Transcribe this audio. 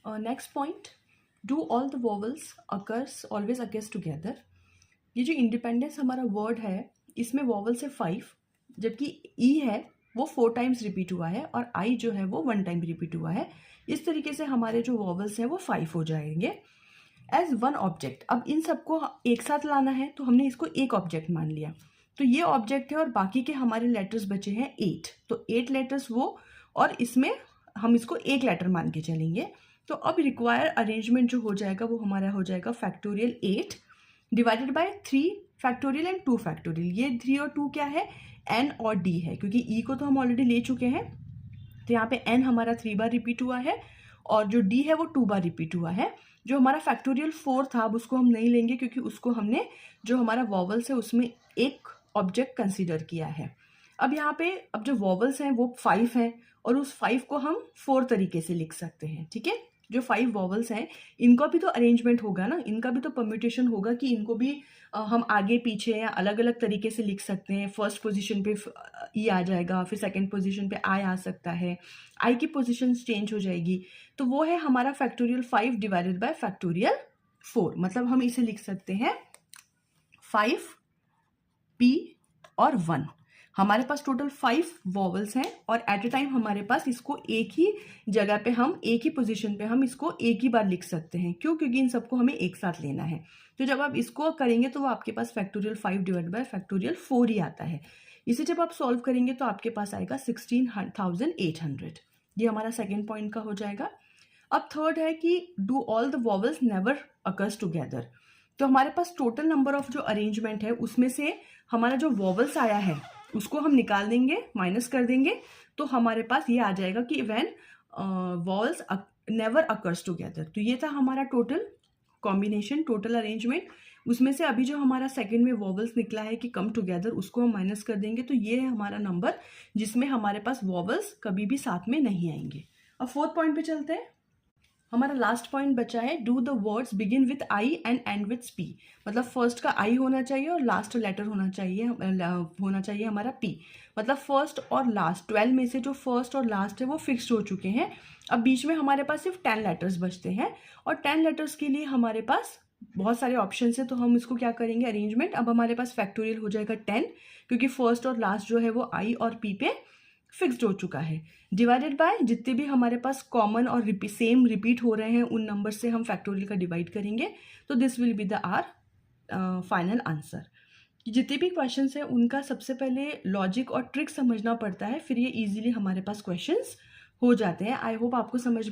Next point, do all the vowels occurs always occurs together. ये जो independence हमारा word है इसमें वॉवल्स है 5, जबकि ई है वो 4 टाइम्स रिपीट हुआ है और आई जो है वो 1 टाइम रिपीट हुआ है। इस तरीके से हमारे जो वॉवल्स हैं वो 5 हो जाएंगे एज वन ऑब्जेक्ट। अब इन सबको एक साथ लाना है तो हमने इसको एक ऑब्जेक्ट मान लिया, तो ये ऑब्जेक्ट है और बाकी के हमारे लेटर्स बचे हैं 8, तो 8 लेटर्स वो, और इसमें हम इसको एक लेटर मान के चलेंगे। तो अब रिक्वायर अरेंजमेंट जो हो जाएगा वो हमारा हो जाएगा factorial 8 divided by 3 factorial and 2 factorial. ये 3 और 2 क्या है, एन और डी है, क्योंकि ई को तो हम ऑलरेडी ले चुके हैं, तो यहाँ पे एन हमारा 3 बार रिपीट हुआ है और जो डी है वो 2 बार रिपीट हुआ है। जो हमारा फैक्टोरियल 4 था अब उसको हम नहीं लेंगे क्योंकि उसको हमने जो हमारा वॉवल्स है उसमें एक ऑब्जेक्ट कंसीडर किया है। अब यहाँ पे अब जो वॉवल्स हैं वो 5 हैं और उस 5 को हम 4 तरीके से लिख सकते हैं, ठीक है। जो 5 वॉवल्स हैं इनका भी तो अरेंजमेंट होगा ना, इनका भी तो परम्यूटेशन होगा कि इनको भी हम आगे पीछे या अलग अलग तरीके से लिख सकते हैं। फर्स्ट पोजीशन पे ई आ जाएगा, फिर सेकंड पोजीशन पे आई आ सकता है, आई की पोजीशन चेंज हो जाएगी। तो वो है हमारा फैक्टोरियल 5 डिवाइडेड बाय फैक्टोरियल 4। मतलब हम इसे लिख सकते हैं 5 p और 1। हमारे पास टोटल 5 वॉवल्स हैं और एट ए टाइम हमारे पास इसको एक ही जगह पे हम एक ही पोजीशन पे हम इसको एक ही बार लिख सकते हैं। क्यों? क्योंकि इन सबको हमें एक साथ लेना है। तो जब आप इसको करेंगे तो वो आपके पास फैक्टोरियल 5 डिवाइड बाय फैक्टोरियल 4 ही आता है। इसे जब आप सॉल्व करेंगे तो आपके पास आएगा 16,800। ये हमारा सेकेंड पॉइंट का हो जाएगा। अब थर्ड है कि do all the vowels never occurs together. तो हमारे पास टोटल नंबर ऑफ जो अरेंजमेंट है उसमें से हमारा जो वॉवल्स आया है उसको हम निकाल देंगे, माइनस कर देंगे, तो हमारे पास ये आ जाएगा कि when vowels never occurs together. तो ये था हमारा टोटल कॉम्बिनेशन, टोटल अरेंजमेंट। उसमें से अभी जो हमारा सेकंड में वॉवल्स निकला है कि कम टुगेदर, उसको हम माइनस कर देंगे, तो ये है हमारा नंबर जिसमें हमारे पास वॉवल्स कभी भी साथ में नहीं आएंगे। अब फोर्थ पॉइंट पे चलते हैं। हमारा लास्ट पॉइंट बचा है do the words begin with I and and with P. मतलब फर्स्ट का आई होना चाहिए और लास्ट लेटर होना चाहिए हमारा पी। मतलब फर्स्ट और लास्ट 12 में से जो फर्स्ट और लास्ट है वो फिक्स्ड हो चुके हैं। अब बीच में हमारे पास सिर्फ 10 लेटर्स बचते हैं और 10 लेटर्स के लिए हमारे पास बहुत सारे ऑप्शन है। तो हम इसको क्या करेंगे अरेंजमेंट। अब हमारे पास फैक्टोरियल हो जाएगा 10 क्योंकि फर्स्ट और लास्ट जो है वो आई और पी पे फिक्स्ड हो चुका है, डिवाइडेड बाय जितने भी हमारे पास कॉमन और सेम रिपीट हो रहे हैं उन नंबर से हम फैक्टोरियल का डिवाइड करेंगे। तो this will be the our final answer. जितने भी क्वेश्चंस हैं उनका सबसे पहले लॉजिक और ट्रिक समझना पड़ता है, फिर ये इजीली हमारे पास क्वेश्चंस हो जाते हैं। आई होप आपको समझ